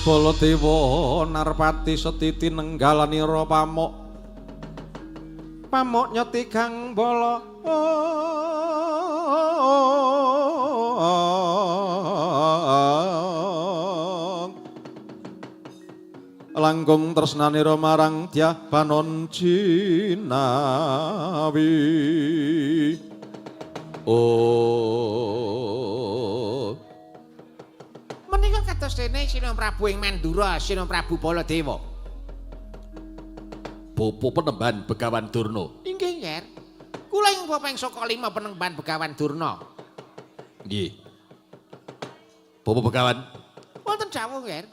Baladewa Narpati setiti nenggalanira pamuk. Pamuk nyeti Kang Bala. Langkung tresnanira marang Dyah Panon Jinawi. Oh. Menika kados dene Sina Prabu ing Mandura, Sina Prabu Baladewa. Bopo Penemban Begawan Durna. Inggih, Nger. Kula ing Bopeng Saka Lima Penemban Begawan Durna. Nggih. Bopo Begawan. Wonten dawuh, Nger.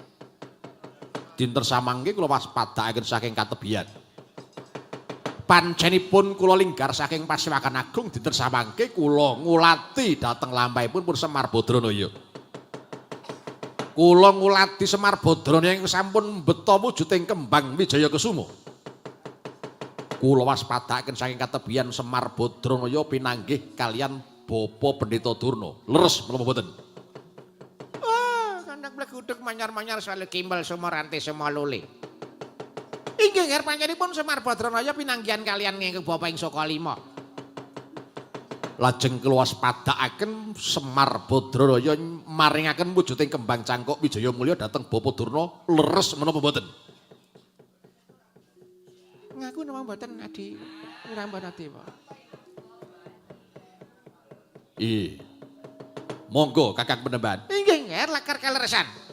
Dinten samangke kula waspadakaken saking katebian. Panjenipun kula linggar saking Pasewakan Agung dinten samangke kula ngulati dhateng lampahipun pun Semar Badranaya. Kula ngulati Semar Badranaya ing sampun mbeta wujuding kembang Wijaya Kesuma. Kula waspadakaken saking katebian Semar Badranaya pinanggih kalian Bapa Pendeta Durna. Leres menapa boten? Gudeg manyar-manyar sale kimbal sumarante semalole. Inggih Nger panjenipun Semar Badranaya pinanggihan kalian ingkang Bopeng Saka Lima. Lajeng kula waspadakaken Semar Badranaya maringaken wujuding kembang cangkok Wijaya Mulya dhateng Bapa Durna. Leres menapa boten? Ngaku napa mboten Adi Wirambana Dewa. Monggo Kakang Penemban. Inggih Nger lakar kaleresan.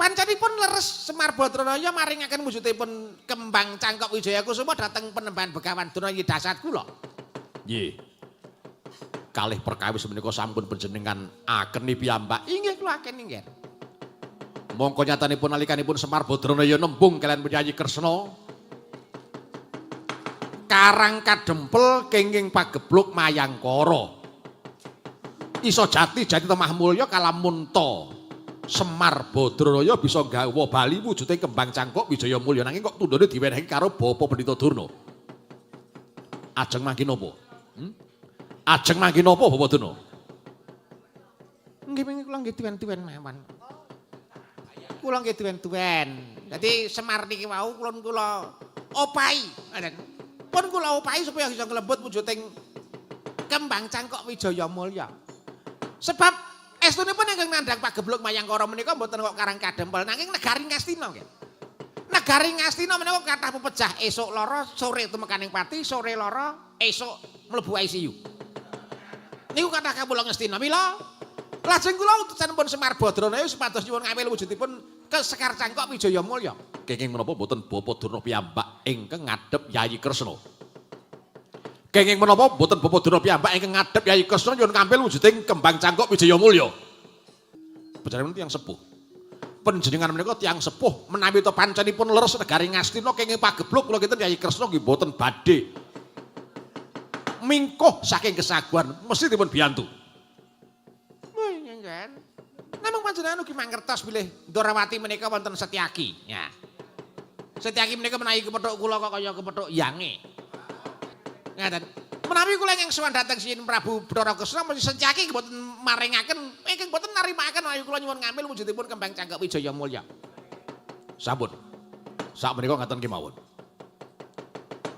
Panjenipun leres Semar Badranaya maringaken wujudipun kembang cangkok Wijaya Kusuma dhateng Penemban Begawan Durna Yidasat kula. Nggih. Kalih perkawis menika sampun panjenengan akeni piyambak. Inggih kula akeni Nger. Mongko nyatanipun nalikanipun Semar Badranaya nembung kalian penyanyi Kresna. Karang kadempel kenging pagebluk mayangkara. Iso jati temah mulya kalamun ta Semar Badranaya bisa gawa bali wujude kembang cangkok Wijaya Mulya nanging kok tundhone diwenehi karo Bapa Pendeta Durna. Ajeng mangke napa? Ajeng mangke napa Bapa Durna? Nggih kula nggih tuwen-tuwen mawon. Kula nggih tuwen-tuwen. Dadi Semar niki wau kula opahi, ngoten. Pun kula opahi supaya bisa nglebet wujuding kembang cangkok Wijaya Mulya. Sebab estunipun ingkang nandhang pagebluk mayangkara menika mboten kok karang kadempel nanging negari Ngastina nggih. Negari Ngastina menika kathah pepejah esuk lara sore tumekaning pati, sore lara esuk mlebu ICU. Niku kathah kawula Ngastina. Mila lajeng kula utusanipun Semar Badranaya supados nyuwun ngambil wujudipun kesekar cangkok Wijaya Mulya. Kenging menapa boten Bapa Durna piyambak ingkang ngadhep Yayi Kresna. Kenging menapa boten Bapa Durna piyambak ingkang ngadhep Yayi Kresna nyuwun kampil wujuding kembang cangkok Wijaya Mulya. Panjenengan tiyang sepuh. Panjenengan menika tiyang sepuh menawi to pancenipun leres negari Ngastina kenging pagebluk kula kinten Yayi Kresna nggih boten badhe mingkuh saking kesaguhan mesti dipun biyantu. Nggih. Namung panjenengan ugi mangertos bilih Ndrawati menika wonten Setyaki. Ya. Setyaki menika menawi kepethuk kula kok kaya kepethuk yange. Ngaten. Menawi kula ingkang sowan dhateng Sin Prabu Bathara Kresna mesti Setyaki mboten maringaken ingkang mboten narimaken menawi kula nyuwun ngambil wujudipun kembang cangkok Wijaya Mulya. Sampun. Sak menika ngaten kemawon.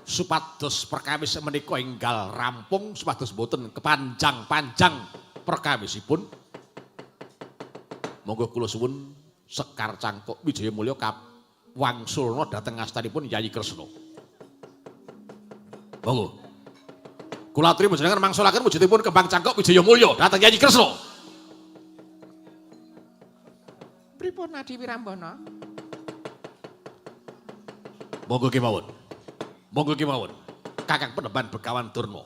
Supados perkawis menika enggal rampung supados boten kepanjang-panjang perkawisipun. Monggo kula suwun sekar cangkok Wijaya Mulya wangsulna dhateng astanipun Yayi Kresna. Monggo. Kula aturi panjenengan mangsulaken wujudipun kembang cangkok Wijaya Mulya dhateng Yayi Kresna. Pripun Adi Wirambana? Monggo kemawon. Monggo kemawon. Kakang Penemban Begawan Durna.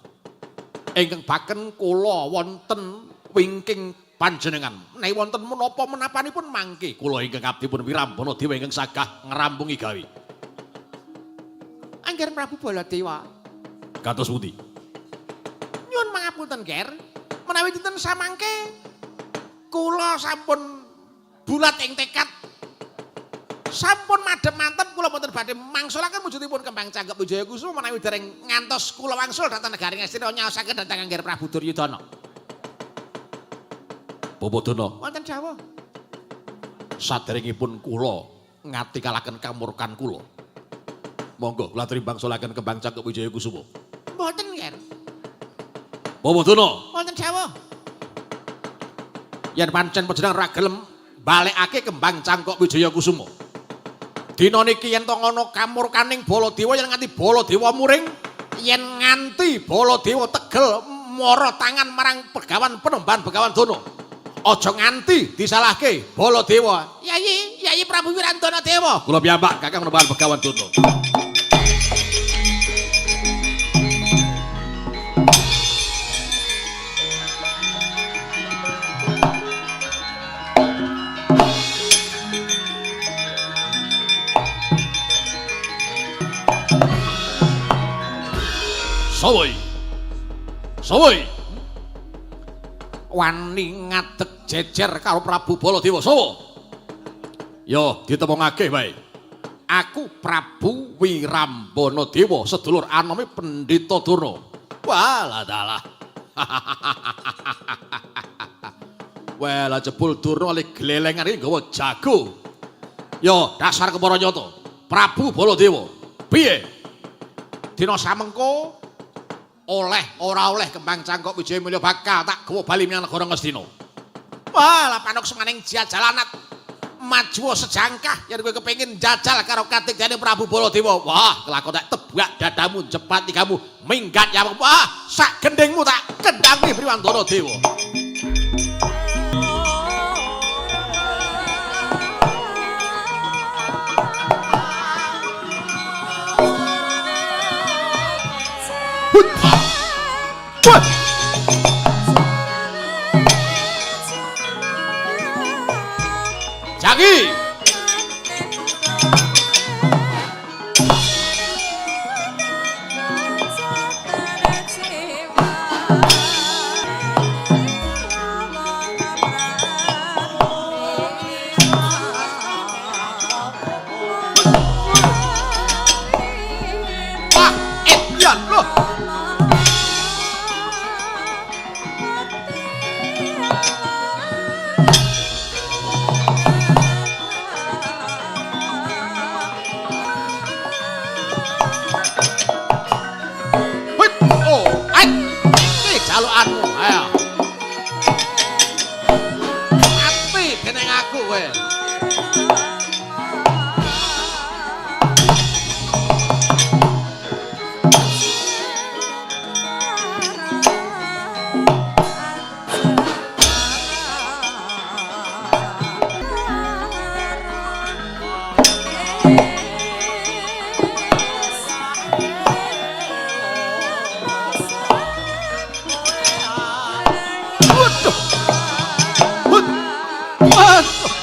Ingkang baken kula wonten wingking panjenengan. Menawi wonten menapa-menapanipun mangke kula ingkang abdipun Wirambana Dewa ingkang sagah ngrampungi gawe. Angger Prabu Baladewa. Kados pundi? Nyuwun pangapunten, Ger. Menawi dinten samangke kula sampun bulat ing tekad sampun madhep mantep kula mboten badhe mangsulaken wujudipun kembang cangkep Wijaya Kusuma menawi dereng ngantos kula wangsul dhateng negari Ngastina nyaosaken dhateng Angger Prabu Duryudana. Bapa Durna. Wonten dawuh. Saderengipun kula ngatikalaken kamurkan kula. Monggo kula aturi bangsulaken Kembang Cangkok Wijaya Kusuma. Mboten kan. Bawadana. Wonten dawuh. Yen pancen panjenengan ra gelem balekake Kembang Cangkok Wijaya Kusuma. Dina niki yen to ngono kamurkaning Baladewa yen nganti Baladewa muring, yen nganti Baladewa tegel mara tangan marang Begawan Penemban Begawan Dana. Aja nganti disalahke Baladewa. Yayi Prabu Wirandana Dewa. Kula piyambak Kakang Penemban Begawan Dana. Sawai. Wani ngadeg jejer karo Prabu Baladewa sapa? Yo ditemungake wae. Aku Prabu Wirambana Dewa, sedulur anome Pendhita Durna. Walah dalah. Wah, lah jebul Durna le glelengan iki nggawa jago. Yo dasar kepara nyata. Prabu Baladewa. Piye? Dina samengko ora oleh Kembang Cangkok Wijaya Mulya bakal tak gawa bali menyang negara Ngastina. Wah, lah panok semaning jajalanat maju sejangkah yen kowe kepengin jajal karo katigane Prabu Baladewa. Wah, kelakon tak tebak dadamu jepati kamu minggat ya. Wah, sak gendengmu tak kendangi Wirandana Dewa. Jagi. Wah, edian loh. Jalukanmu, ayo. Mati dening aku kowe.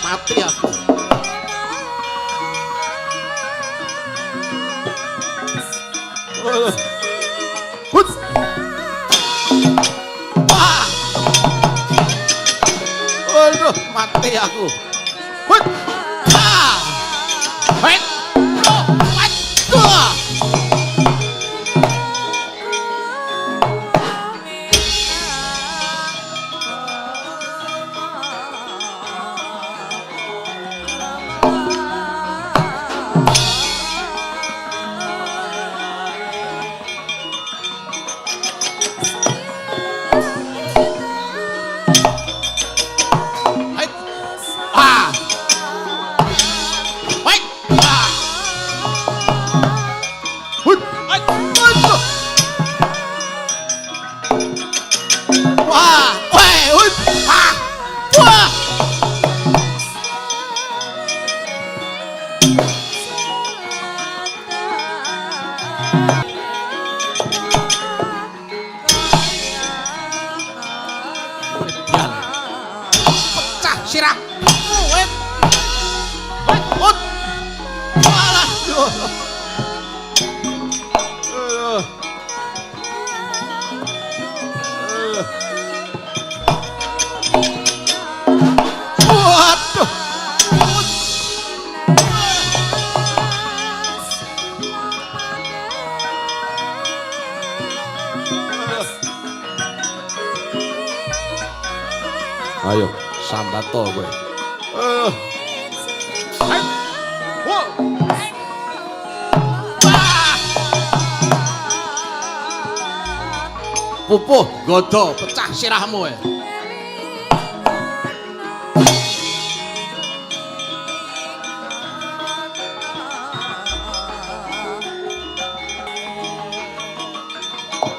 Mati aku. Waduh, mati aku. Ayo, sambat to kowe. pupuh godo pecah sirahmu.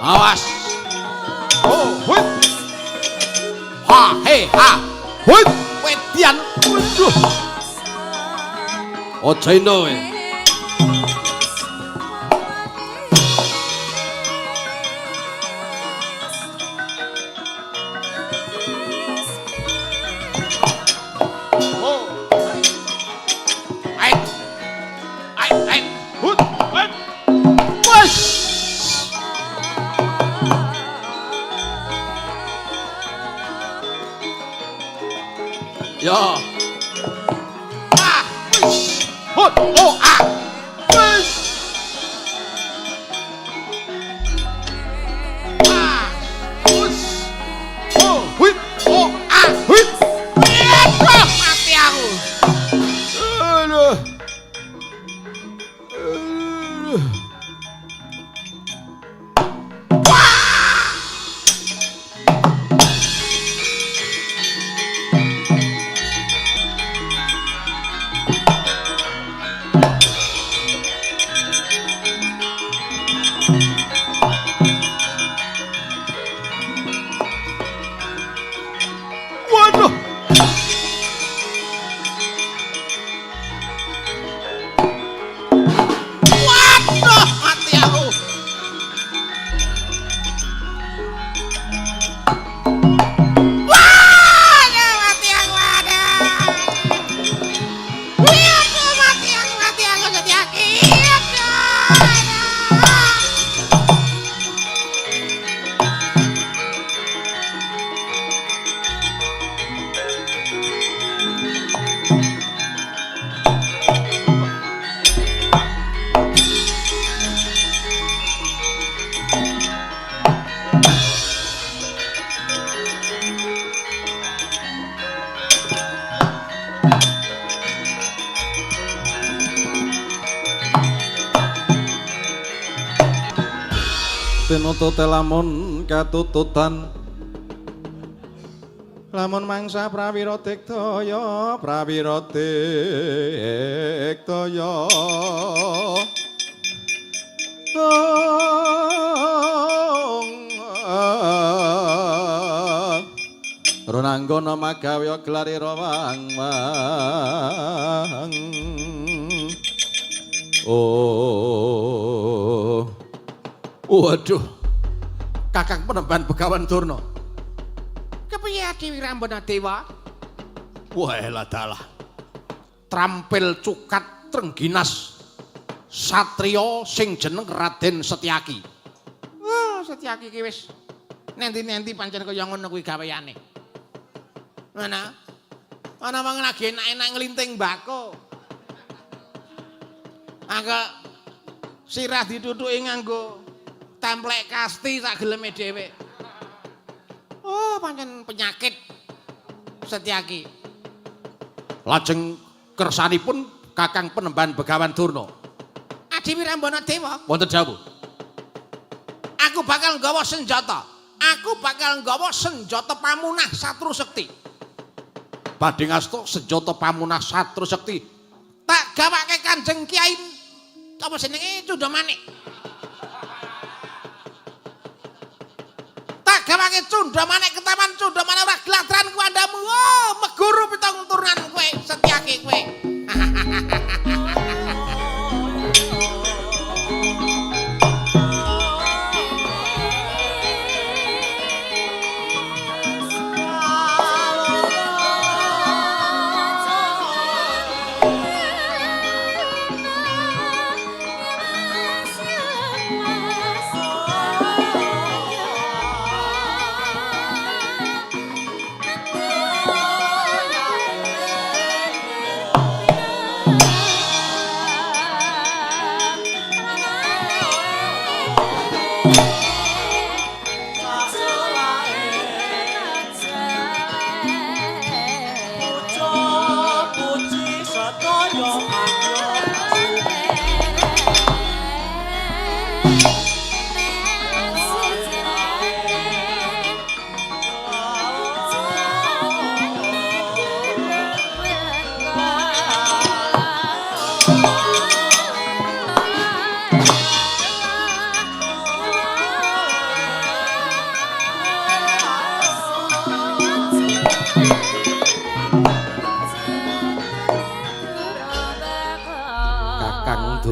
Awas. Oh, hut. Ha, he, ha. Hut. Wedian. Waduh. Ojo ino. Ya. Ah, wis. Hut, oh, ah. Wis. Ah, wis. Oh, hut, oh, ah, hut. Aduh, mati aku. Aduh. Aduh. Waduh. Waduh, mati aku. Waduh, mati aku. Waduh, mati aku Setyaki. Tinutute lamun katututan lamun mangsa prawira diktaya Runanggana magawe gelari rawang oh Waduh. Kakang Penemban Begawan Durna. Kepiye Dewi Rambana Dewa? Wah, elah dalah. Trampil cukat trengginas satriya sing jeneng Raden Setyaki. Oh, Setyaki ki wis nenti-nenti pancen kaya ngono kuwi gaweane. Mana wong lagi enak-enak nglinting mbako. Angga sirah ditutuki nganggo templek kasti sak geleme dhewe. Oh, pancen penyakit Setyaki. Lajeng kersanipun Kakang Penemban Begawan Durna. Dewi Rambana Dewa, Wonten dawuh. aku bakal nggawa senjata. Aku bakal nggawa senjata pamunah Satru Sekti. Badhe ngasta senjata pamunah Satru Sekti. Tak gawake Kanjeng Kiai apa jenenge Cundamanik. Tak gawake Cundamanik ketaman Cundamanik ora gladran kuandamu. Oh, meguru pitong turunan kowe Setyaki kowe.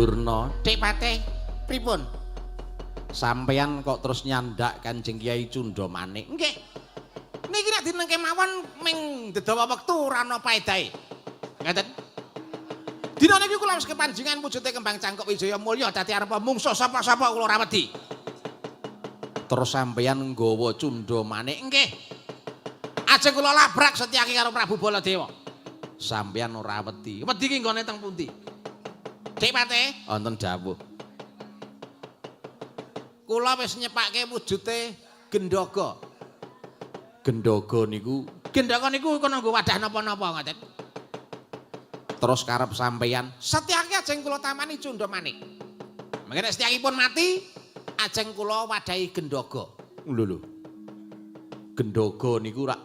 Durna. Dik Patih, pripun? Sampeyan kok terus nyandak Kanjeng Kyai Cundamanik? Nggih. Niki nek dinengke mawon ming dedawa wektu ora ana paedahe. Ngaten. Dina niki kula wis kepanjingan wujude kembang cangkok Wijaya Mulya dadi arep mungsuh sapa-sapa kula ora wedi. Terus sampeyan nggawa Cundamanik? Nggih. Ajeng kula labrak setyaki karo Prabu Baladewa. Sampeyan ora wedi. Wedi ki nggone teng pundi? Dik Patih, Wonten dawuh. kula wis nyepake wujude Gendhaga. Gendhaga niku Gendhaga niku kono nggo wadah napa-napa ngoten. terus karep sampeyan Setyaki ajeng kula tamani Cundamanik. Mangke nek setyakipun mati, ajeng kula wadahi Gendhaga. lho. Gendhaga niku rak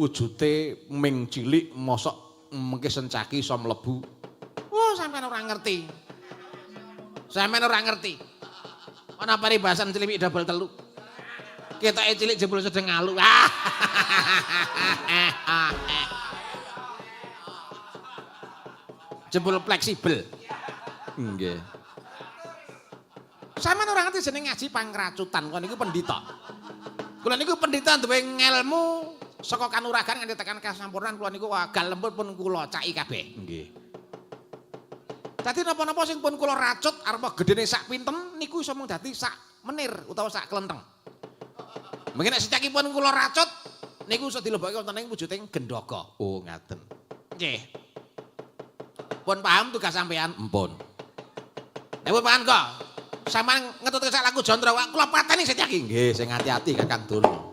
wujude ming cilik mosok mengke sencaki iso mlebu. Oh, sampean ora ngerti. Sampean ora ngerti. Ana paribasan cilik double telu. Ketoke cilik jebul sedeng ngalu. Jebul fleksibel. Nggih. Sampeyan ora ngerti jeneng ngaji pangracutan, kok niku pendhita. Kula niku pendhita duwe ngelmu saka kanuragan nganti tekan kasampurnan, kula niku wagal lembut pun kula caki kabeh. Nggih. Dadi napa-napa sing pun kula racut arepa gedene sak pintem niku iso mung dadi sak menir utawa sak klenteng. Mungkin nek secakipun kula racut niku iso dilebokke wonten ing wujuding Gendhaga. Oh, ngaten. Nggih. Pun paham tugas sampean? Empun. Nek pun paham kok. Sampeyan ngetutke sak laku Jandra kula pateni secaki. Nggih, sing ati-ati Kakang Durna.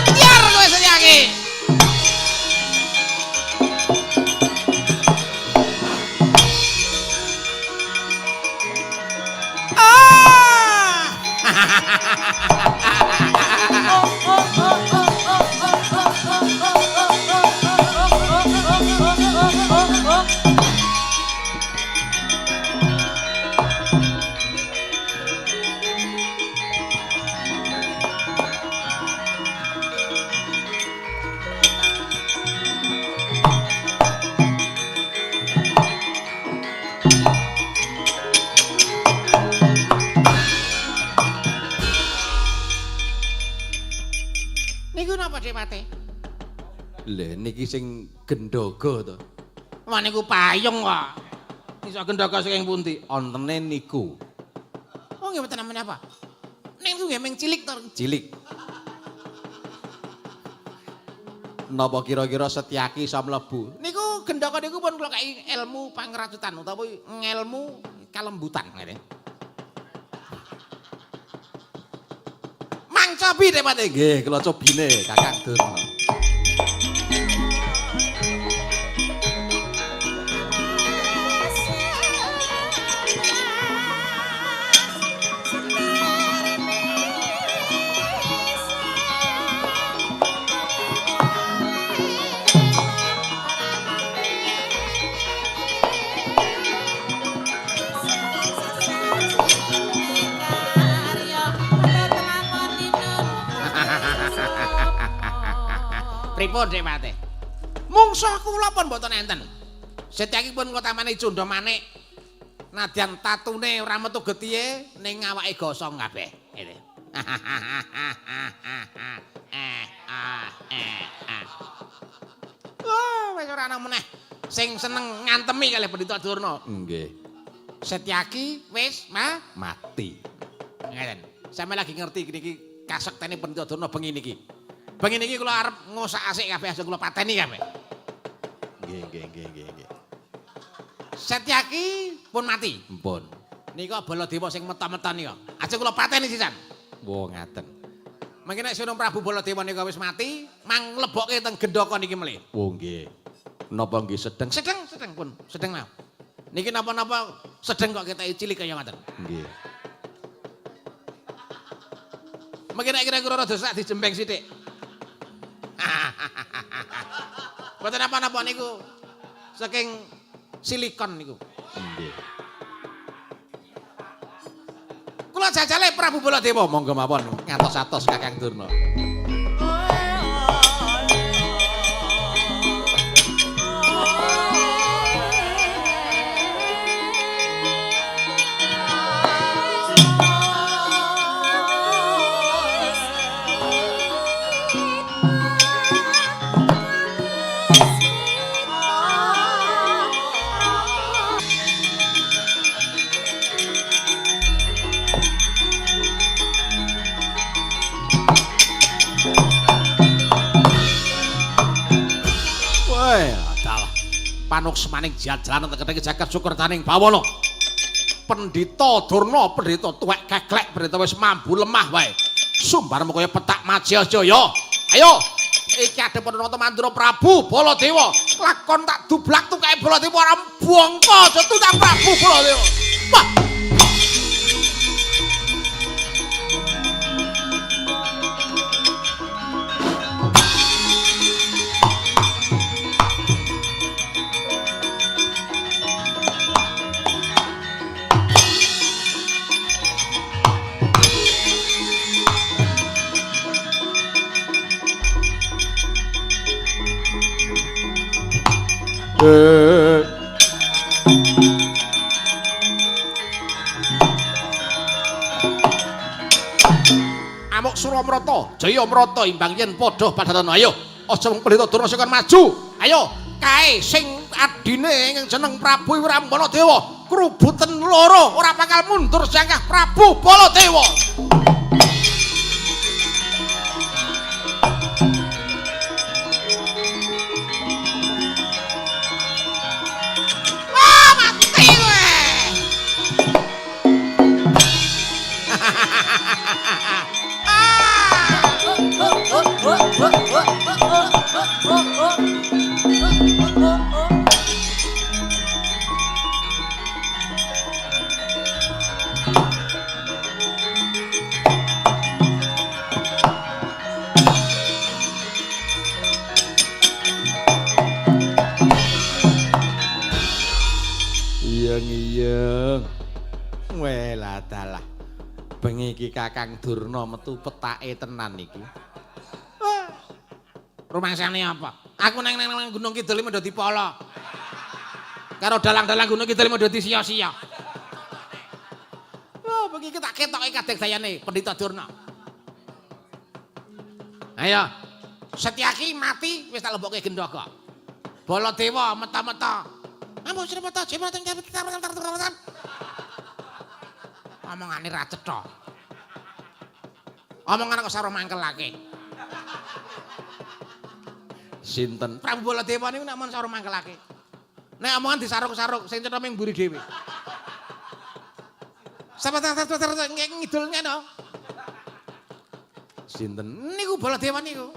Biar kowe secaki. Niku napa Dik Patih? Lha niki sing Gendhaga to. Wah niku payung kok. Iso Gendhaga saking pundi? Ontene niku Oh nggih mboten namanya apa? Niku nggih ming cilik to. cilik. Napa kira-kira Setyaki iso mlebu? Niku Gendhaga niku pun kula kei ilmu pangracutan utawa ngelmu kalembutan ngene. Mangcobi Dik Patih. Nggih, kula cobine Kakang Durna. Pripun Dik Patih? Mungsuh kula pun mboten enten. Setyakipun kula tamani Cundamanik. Nadyan tatune ora metu getihe ning awake gosong kabeh. Ngene. Wah, wis ora ana meneh sing seneng ngantemi kalih Pendhita Durna. Nggih. Setyaki wis mati. ngeten. Sampe lagi ngerti niki kasektene Pendhita Durna bengi niki. Bengi niki kula arep ngosak asik kabeh aja kula pateni kabeh. Nggih. Setyaki pun mati. Mpun. Nika Baladewa sing meta-meta nika. Aja kula pateni sisan. Wo ngaten. Mangke nek Sunung Prabu Baladewa nika wis mati, mang lebokke teng gendaka niki melih. Wo nggih. Napa nggih sedeng? Sedeng pun, sedeng lah. Niki napa-napa sedeng kok ketek cilik kaya ngoten. Nggih. Mangke nek kira-kira rada sak dijembeng sithik. Mboten apa-apa niku saking silikon niku. Nggih. Kula jajale Prabu Baladewa Monggo mawon ngatos-atos Kakang Durna. Adalah panuksmaning jajalan teketing jagat Sukertaning Bawana. Pendhita Durna, pendhita tuwek keklek, pendhita wis mambu lemah wae. Sumbarmu kaya petak Majajaya. Ayo, iki adepun nata Mandura Prabu Baladewa. Lakon tak dublak tukake Baladewa ora bongko aja tutang Prabu Baladewa. Wah. Amuk Suramrata, Jayamrata imbang yen padha padatan. Ayo, aja mung Pendhita Durna sing maju. Ayo, kae sing adine jeneng Prabu Wirambaladewa krubuten loro ora bakal mundur jangkah Prabu Baladewa. Iyeng. Welah dalah. Bengi iki Kakang Durna metu petake tenan iki. Rumangsane apa? Aku nang Gunung Kidul iki dadi pala. Karo dalang-dalang Gunung Kidul iki dadi sia-sia. Wah, bengi iki tak ketoke kadegdayane Pendhita Durna. Ayo, Setyaki mati wis tak lebokke gendaka. Baladewa meta-meta. Ampun sremata jematan omongane ra cetha. Omongane kok saro mangkelake. Sinten? Prabu Baladewa niku nek mon saro mangkelake. Nek omongan disaruk-saruk sing cetha ming mburi dhewe. Sabat-sabat ngidulnya no. Sinten? Niku Baladewa niku.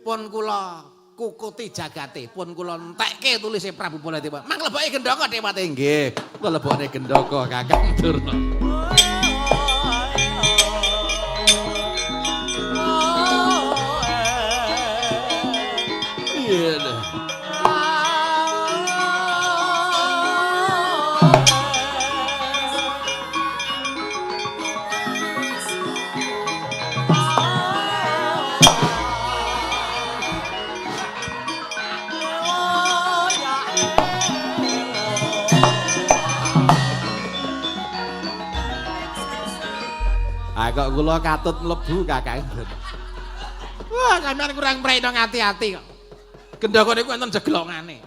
Pun kula kukuti jagate, pun kula entekke tulise Prabu Baladewa. Mang leboke gendaka dewate. Nggih, lebokne gendaka Kakang Durna. Iya. Kok kula katut mlebu Kakang. Wah, sampean kurang mreno ngati-ati kok. Gendaka niku enten jeglongane.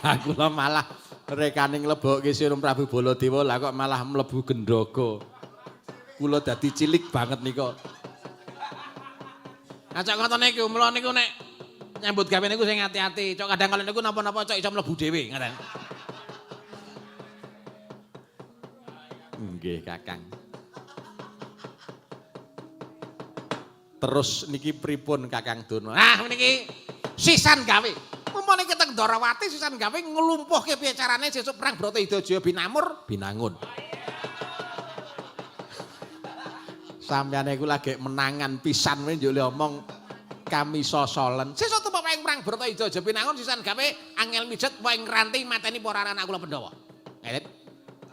Kula malah rekane nglebokke Sira Prabu Baladewa lah kok malah mlebu Gendhaga. Kula dadi cilik banget nika. Acak ngoten niku, mula niku nek nyambut gawe niku sing ati-ati. Cok kadang kala niku napa-napa cok iso mlebu dhewe, ngoten. Nggih, Kakang. Terus niki pripun Kakang Dono? Nah, niki sisan gawe. Mumpane keteng Ndarawati sisan gawe nglumpuhke piye carane sesuk perang Bratayuda Binamur Binangun. Sampeyan iku lagi menangan pisan wae njuk omong kami sosolen. sesuk tumpuk perang Bratayuda Binangun sisan gawe angel mijet wae ngranti mateni para anak kula Pandhawa. Nggih.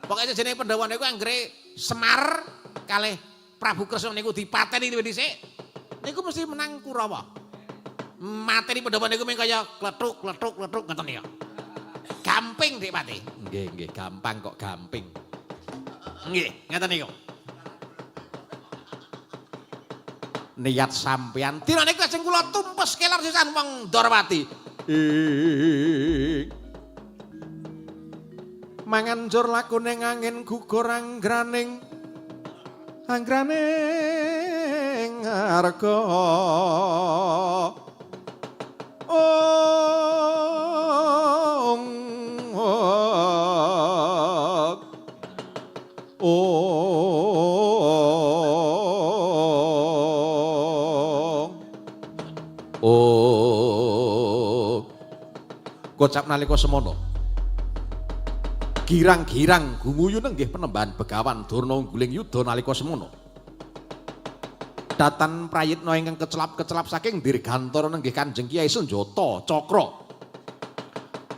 Pokoke jenenge Pandhawa niku anggere Semar kalih Prabu Kresna niku dipateni dhisik. Niku mesti menang Kurawa. Mateni Pandhawa niku mung kaya klethuk ngoten ya. Gamping Dik Pati. Nggih, gampang kok gamping. Nggih, ngoten niku. Niat sampeyan Dina niku lajeng kula tumpes kelar sisan wong Ndarawati. manganjur lakune ngangin gugur anggraning harga kocap nalika semono girang-girang gumuyu nenggih penembahan Begawan Durna Ungguling Yuda nalika semono datan prayitna ingkang kecelap-kecelap saking dirgantara nenggih Kanjeng Kyai Sunjata Cakra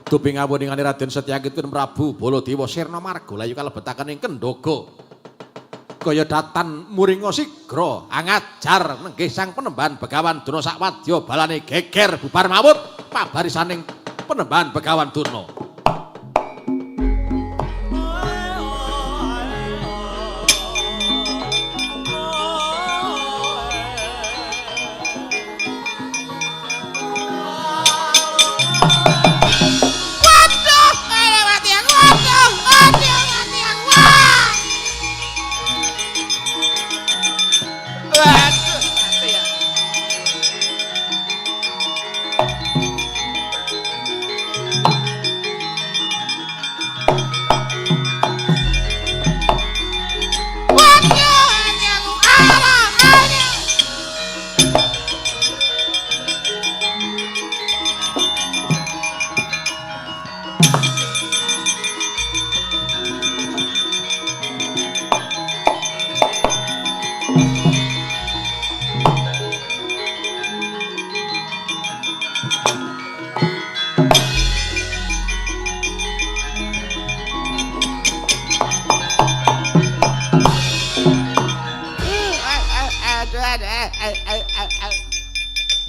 dupi ngawuningane Raden Setyakitun Prabu Baladewa sirna marga layu kalebetaken ing Kendhaga kaya datan muringa sigra angajar nenggih sang penembahan Begawan Durna sakwadya balane geger bubar mawut pabarisaning penembahan Begawan Durna.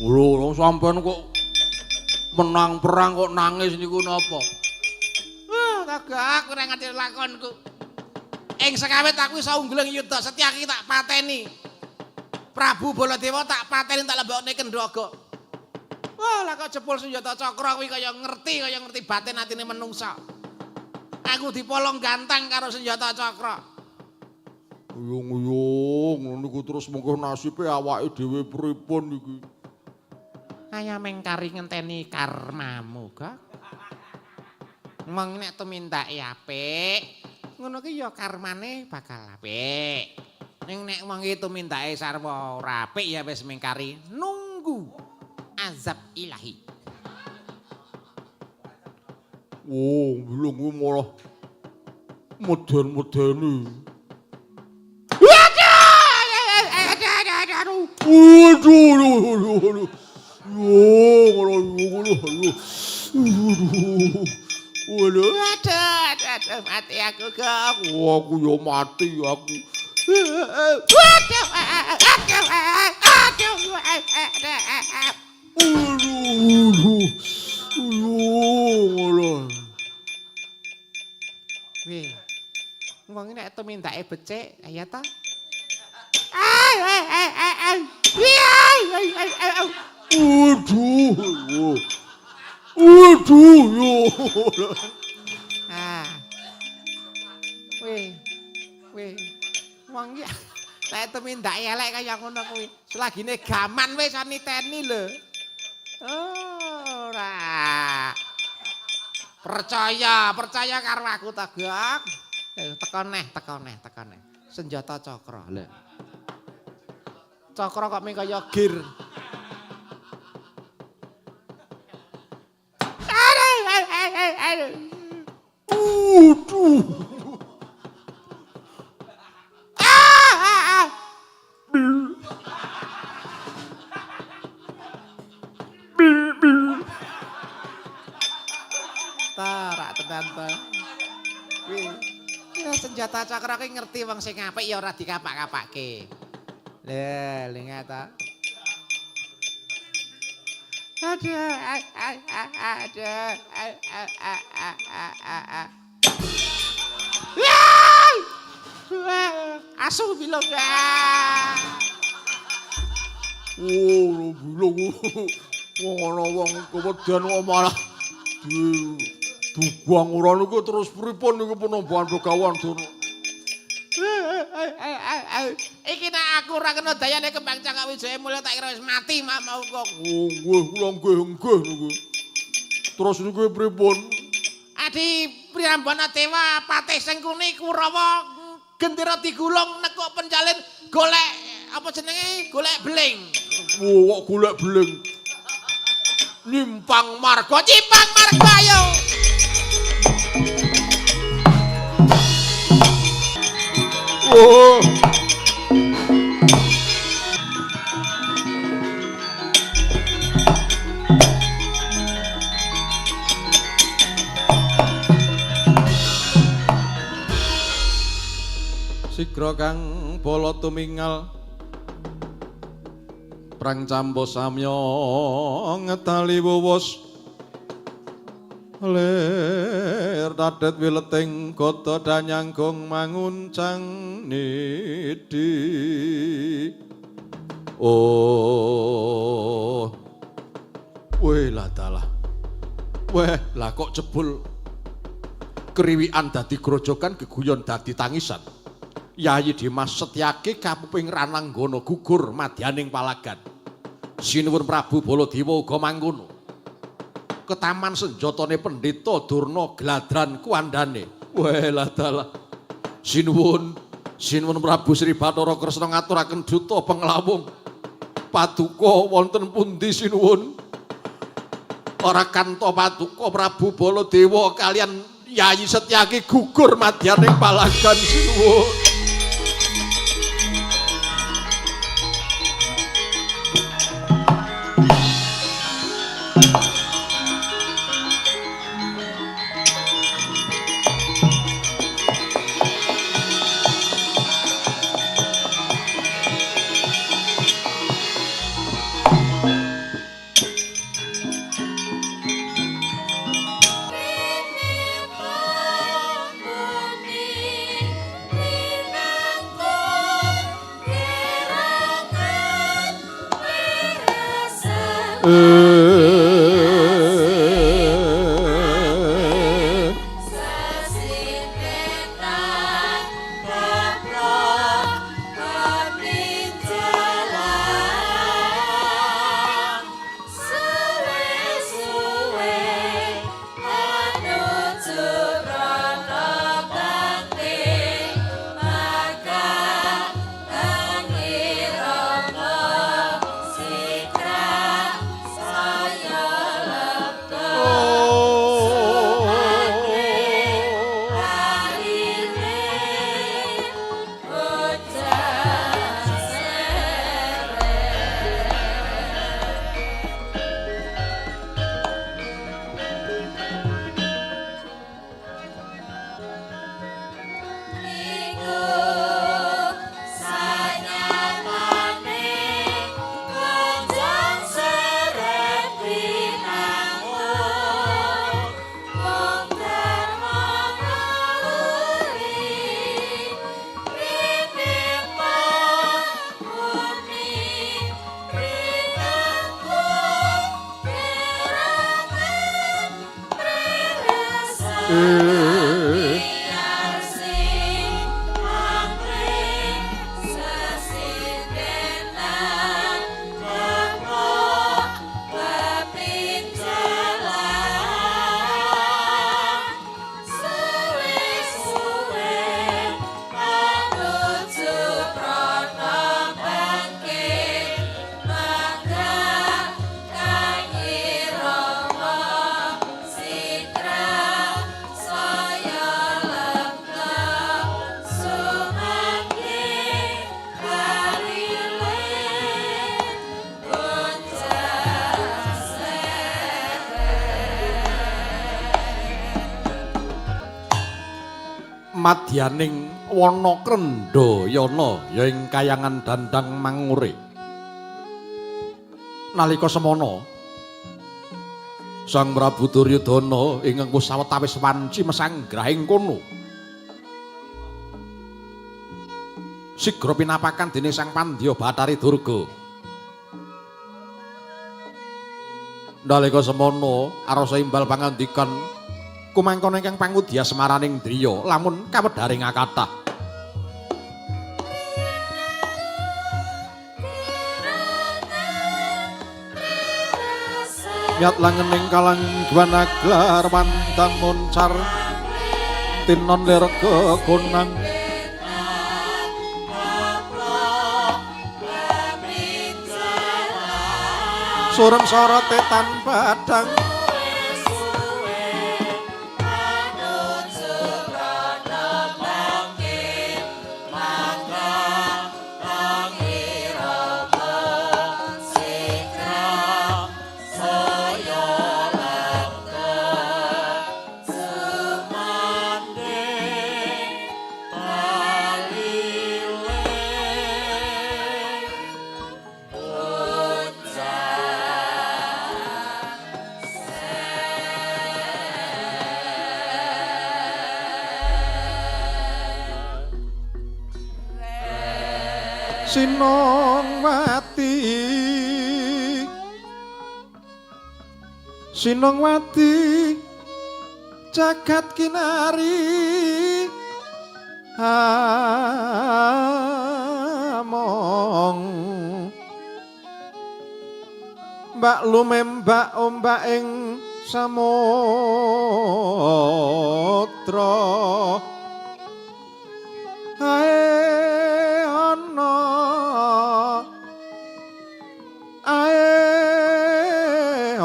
Lho, sampean kok menang perang kok nangis niku napa? Kagak ora ngerti lakonku. Ing sekawit aku iso ungguling yuda Setyaki tak pateni. Prabu Baladewa tak pateni tak lebokne Kendhaga. Wah, lah kok jebul Sunjata Cakra kuwi kaya ngerti batin atine menungsa. Aku dipolong ganteng karo Sunjata Cakra. Uyung-uyung, niku terus mengko nasibe awake dhewe pripun iki? Kaya mengkari ngenteni karmamu, Gak. Wong nek tumindake apik, ngono ki ya karmane bakal apik. Ning nek wong iki tumindake sarwa ora apik ya wis mengkari nunggu azab ilahi. Oh, belum kuwi malah modern-moderne. Waduh. Waduh, mati aku, Gak. Oh, aku ya mati aku. Wih, wong nek tumindake becik, ya ta? Waduh, ya Ah. Weh. Wong iki nek tumindak elek kaya ngono kuwi. Selagine gaman wis niteni lho. Ora. Percaya karo aku ta, Gak. Teko neh. Senjata cakra. Lho. Cakra kok ming kaya gir. Tarak tenan ta. Ya senjata cakra ki ngerti wong sing apik ya ora dikapak-kapake. Lha, lingat ta. Ada. Asu bilong ya. Oh, bilong. Wong ana wong keweden kok malah dugang ora niku terus pripun niku penambahan Begawan Durna. Iki nek aku ora kena dayane Kembang Cakak Wijaya Mulya tak kira wis mati mau kok. Oh, nggih, kula nggih niku. Terus niku pripun? Adi Priyambana Dewa Patih Sengkuni Kurawa gendera digulung nekuk penjalin golek apa jenenge? Golek beling. Oh, kok golek beling. Nyimpang marga ayo. Oh. Sigra kang bala tumingal prang cambo samya ngetali wuwus lir dadet wileting gata danyanggung manguncang nidi. Oh, weh lah dalah, weh lah kok jebul kriwikan dadi grojogan geguyon dadi tangisan. Yayi Dimas Setyaki kapuping Rananggana gugur madyaning palagan. Sinuwun Prabu Baladewa uga mangkono. Ketaman senjatane Pendhita Durna gladran kuandane. Welah dalah. Sinuwun Prabu Sri Bathara Kresna ngaturaken duta penglawung. Paduka wonten pundi sinuwun? Ora kanto paduka Prabu Baladewa kalian Yayi Setyaki gugur madyaning palagan sinuwun. Madyaning wana Krendayana ya ing kayangan Dandang Mangure. Nalika semana Sang Prabu Duryudana ingkang wis sawetawis wanci mesanggrahing kono sigra pinapakan dening Sang Pandya Bathari Durga. Nalika semana arasa imbal pangandikan kumangkana ingkang pangudya semaraning driya lamun kawedharing kathah. Nyat langening kalang gwanaglar pantang moncar tinon lir kekonang surem sorote tanpa padang Sinongwati jagat kinari among mbak lumembak ombak ing samudra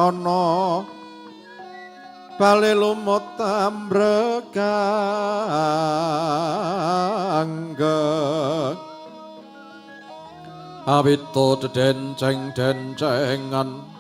ana bale lumut ambrekangga awito denceng-dencengan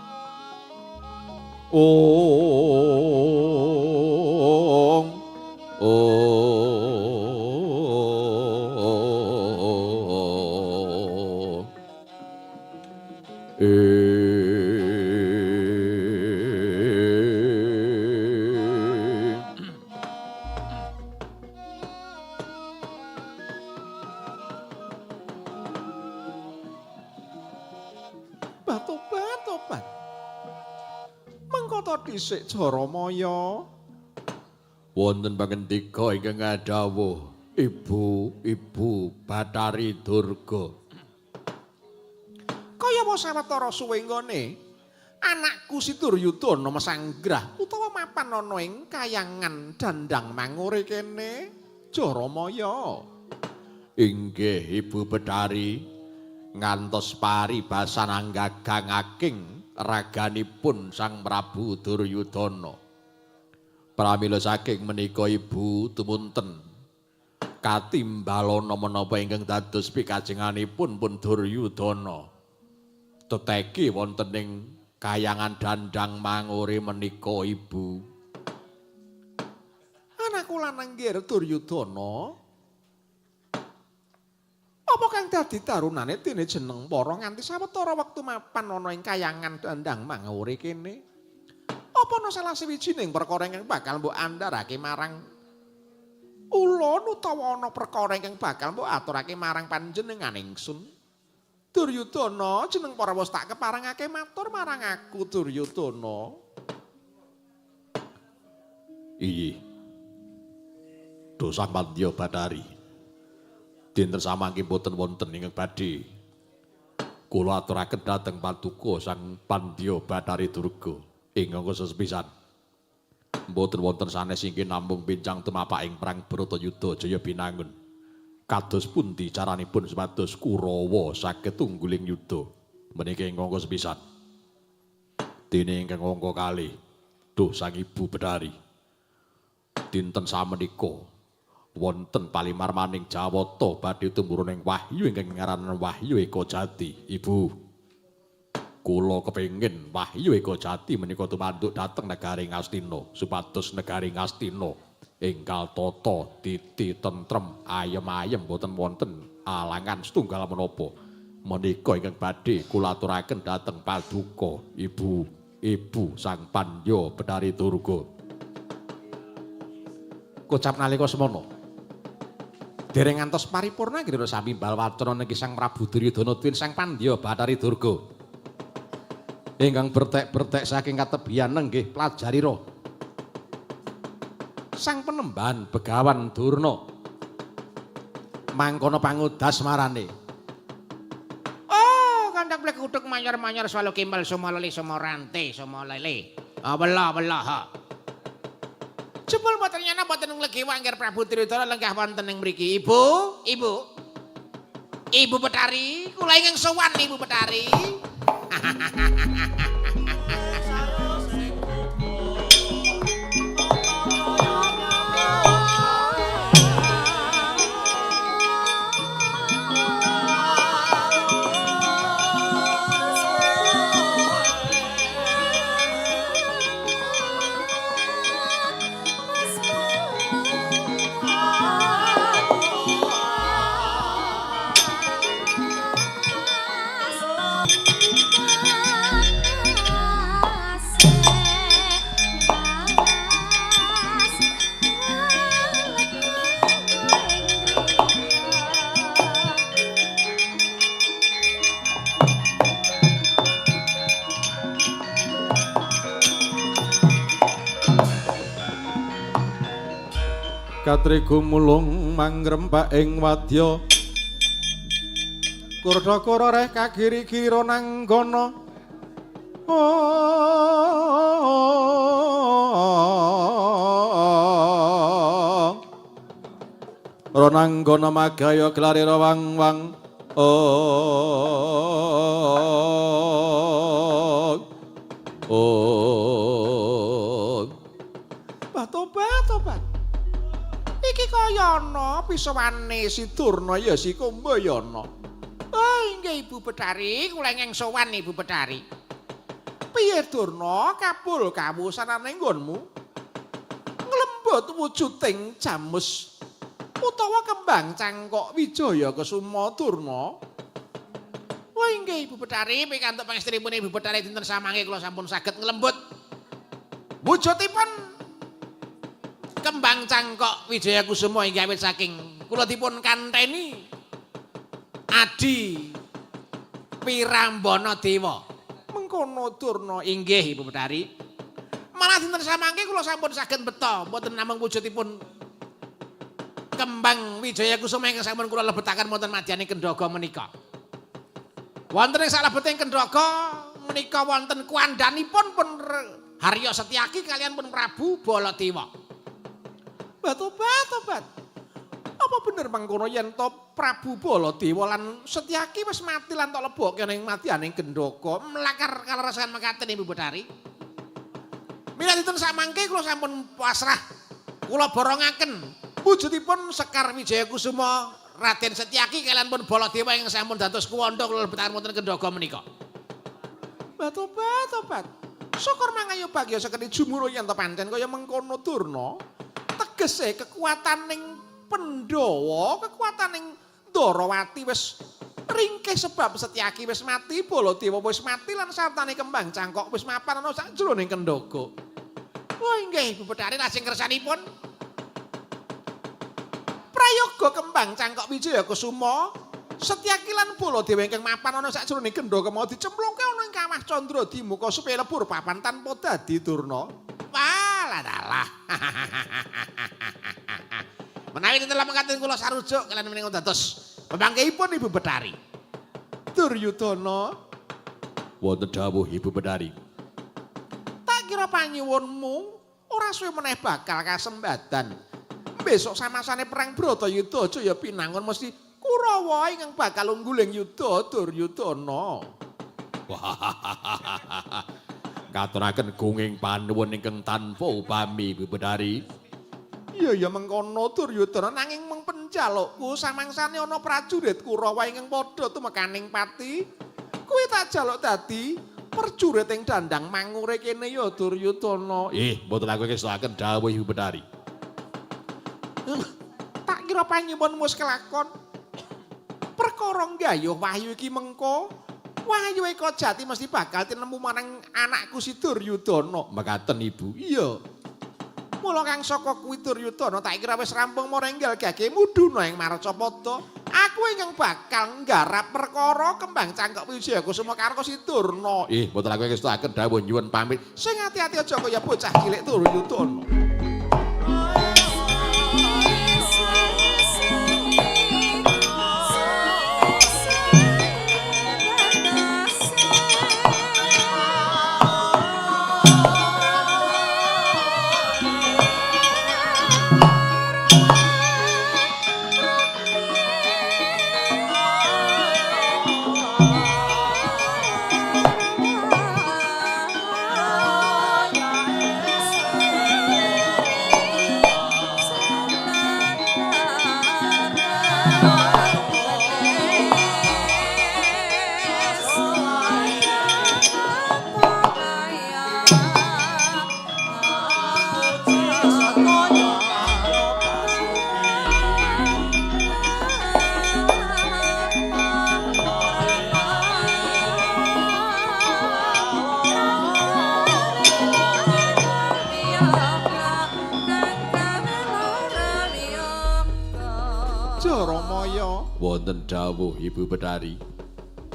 Tobat. Mengko to dhisik Jaramaya. Wonten pangendika ingkang ngadhawuh, Ibu Bathari Durga. Kaya apa sawetara suwenggane anakku si Duryudana mesanggrah utawa mapan ana ing kayangan Dandang Mangure kene Jaramaya. Inggih Ibu Bathari. Ngantos paribasan anggagangaking raganipun Sang Prabu Duryudana. Pramila saking menika Ibu tumunten katimbalana menapa ingkang dados pikajenganipun pun Duryudana. Teteki wonten ing kayangan Dandang Mangure menika Ibu. Anakku lanang nggih Duryudana. Apa kang dadi tarunane dene jeneng para nganti sawetara wektu mapan ana ing kayangan Dandang Mangure kene? Apa ana salah sawijining perkara ingkang bakal mbok andharake marang ulun utawa ana perkara ingkang bakal mbok aturake marang panjenengan ingsun? Duryudana jeneng para wis tak keparengake matur marang aku Duryudana. Iyi. Duh Sang Pandya Bathari. Dinten samangke boten wonten ingkang badhe kula aturaken dhateng Paduka Sang Pandya Bathari Durga. Ingkang sesepisan mboten wonten sanes inggih namung pincang tumapaking perang Bratayuda Jaya Binangun. Kados pundi caranipun supados Kurawa saged tungguling yuda menika ingkang sepisan. Dene ingkang angka kalih Duh Sang Ibu Bathari. Dinten samenika wonten palimarmaning Jawata badhe tumurun ing wahyu ingkang ngaranen Wahyu Eka Jati. Ibu, kula kepengin Wahyu Eka Jati menika tumanduk dhateng negari Ngastina supados negari Ngastina enggal tata titi tentrem ayem-ayem boten wonten alangan setunggal menapa. Menika ingkang badhe kula aturaken dhateng Paduka Ibu Sang Pandya Bathari Durga. Kocap nalika semono dereng ngantos paripurna kira sami balwatana niki Sang Prabu Duryudana Twin Sang Pandya Bathari Durga. Ingkang bertek-bertek saking katebian nenggih plajarira. Sang Penembahan Begawan Durna. Mangkono pangudas marane. Oh, kandak blek kutuk manyar-manyar swalo kimbal sumalali sumorante sumalele. Belah ha. Jebul boten nyana boten nglegi wangger Prabu Duryudana lenggah wonten ing mriki. Ibu Bathari, kula ingkang sowan Ibu Bathari. Katri gumulung mangrempak ing wadya Kurdakara reh kagiri-gira nanggana Rananggana magaya glarira wang-wang Tobat. Iki kaya ana pisawane si Durna ya si Kumbayana. Oh, inggih Ibu Bathari, kula ingkang sowan Ibu Bathari. Piye Durna kabul kawusanane nggonmu? Nglembut wujuding jamus utawa kembang cangkok Wijaya Kesuma Durna? Oh, inggih Ibu Bathari, pikantuk pangestunipun Ibu Bathari dinten samangke kula sampun saged nglembut wujudipun kembang cangkok Wijaya Kusuma inggih awit saking kula dipun kanteni Adi Pirambana Dewa. Mengkono Durna inggih Ibu Bathari. Malah dinten samangke kula sampun saged beto mboten namung wujudipun kembang Wijaya Kusuma ingkang sampun kula lebetaken wonten madyaning Kendaga menika. Wonten ing salebeting Kendaga menika wonten kuandhanipun pun Harya Setyaki kalian pun Prabu Baladewa. Tobat. Apa bener mangkono yen to Prabu Baladewa lan Setyaki wis mati lan tok lebokke ning madyaning Kendaga? Melakar kaleresan mekaten Ibu Bathari. Mila dinten samangke kula sampun pasrah kula borongaken wujudipun Sekar Wijaya Kusuma Raden Setyaki kalian pun Baladewa ingkang sampun dados kuwanda kula lebetaken wonten Kendaga menika. Tobat. Syukur mangayo bagya sekeni jumuro yen to pancen kaya mengkono Durna. Tegese kekuataning Pandhawa, kekuataning Ndarawati wis ringkih sebab Setyaki wis mati, Baladewa wis mati lan sartane kembang cangkok wis mapan ana sajroning Kendaga. Oh inggih Ibu Bathari lajeng kersanipun prayoga kembang cangkok Wijaya Kusuma Setyaki lan Baladewa ingkang mapan ana sajroning Kendaga mau dicemplungke ana ing kawah Candra Dimuka supaya lebur papan tanpa dadi Durna. Walah dalah. Menawi tetep mekaten kula sarujuk kalian menika dados pemangkihipun Ibu Betari. Duryudana. Wonten dawuh Ibu Betari. Tak kira panyuwunmu ora suwe meneh bakal kasembadan. Besok samasane perang Bratayuda aja ya pinangun mesti Kurawa ingkang bakal ungguling yuda Duryudana. Katuraken gunging panuwun ingkang tanpa upami Ibu Betari. Iya mengkono Duryudana nanging mung penjalukku samangsane ana prajurit Kurawa ingkang padha tumekaning pati. Kuwi tak jaluk dadi prajurit ing dandang mangure kene ya Duryudana. Mboten aku kesuwaken dawuh Ibu Betari. Tak kira panyuwun wis kelakon. Perkara nggayuh wahyu iki mengko wahyu eka jati mesti bakal tinemu marang anakku si Duryudana. Mekaten Ibu. Iya. Mula kang saka kuwi Duryudana tak kira wis rampung marenggal gage mudhuna ing Marcapada. Aku ingkang bakal nggarap perkara kembang cangkok Wijayakusuma karo si Durna. Mboten aku kesuwaken dawuh nyuwun pamit. Sing ati-ati aja kaya bocah cilik Duryudana. Wonten dawuh Ibu Betari.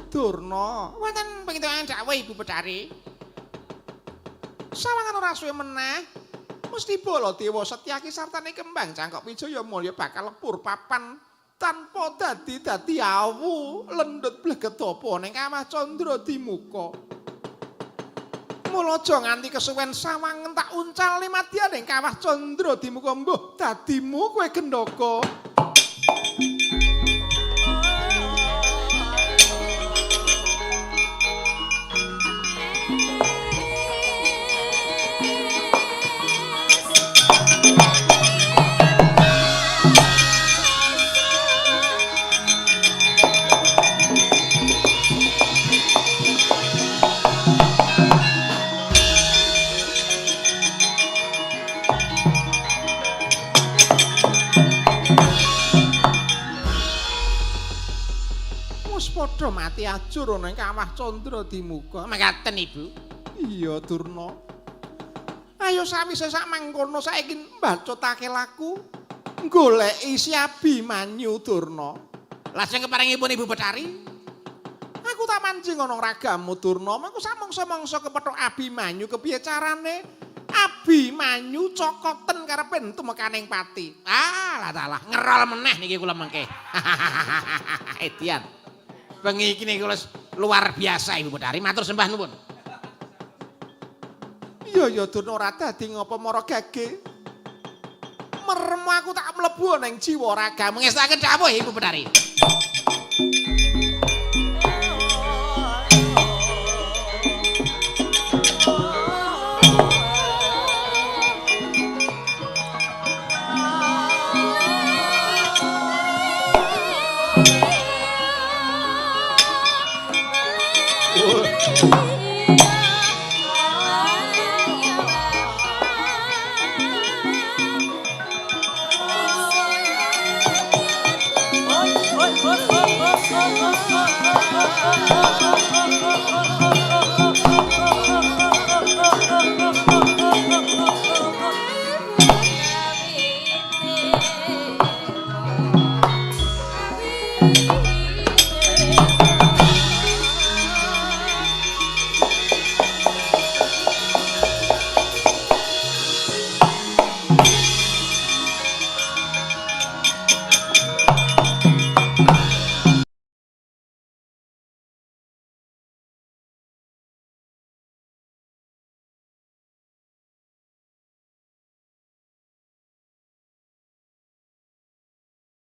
Durna, wonten pengituan dawuh Ibu Betari. Sawangan ora suwe meneh, mesti Baladewa Setyaki sartane kembang cangkok Wijaya Mulya bakal lepur papan tanpa dadi awu lendhet bleget apa ning Kawah Candra Dimuka. Mula aja nganti kesuwen sawangen tak uncal limadyan ning Kawah Candra Dimuka mbuh dadimu kowe Gendaka. Padha mati ajur ana ing Kawah Candra Dimuka. Mekaten Ibu. Iya Durna. Ayo sawise sak mangkono saiki mbacotake laku goleki si Abimanyu Durna. Lajeng keparingipun Ibu Betari. Aku tak mancing ana ragamu Durna, mengko samangsa-mangsa kepethuk Abimanyu kepiye carane Abimanyu cokoten karepen tumekaning pati. Lah ngerol meneh niki kula mengke. Edian. Bengi iki niku luar biasa Ibu Betari, matur sembah nuwun. Iya Durna ora dadi ngapa mara gage. Merem aku tak mlebu ning jiwa ragamu ngestaken dawuh Ibu Betari. Oh.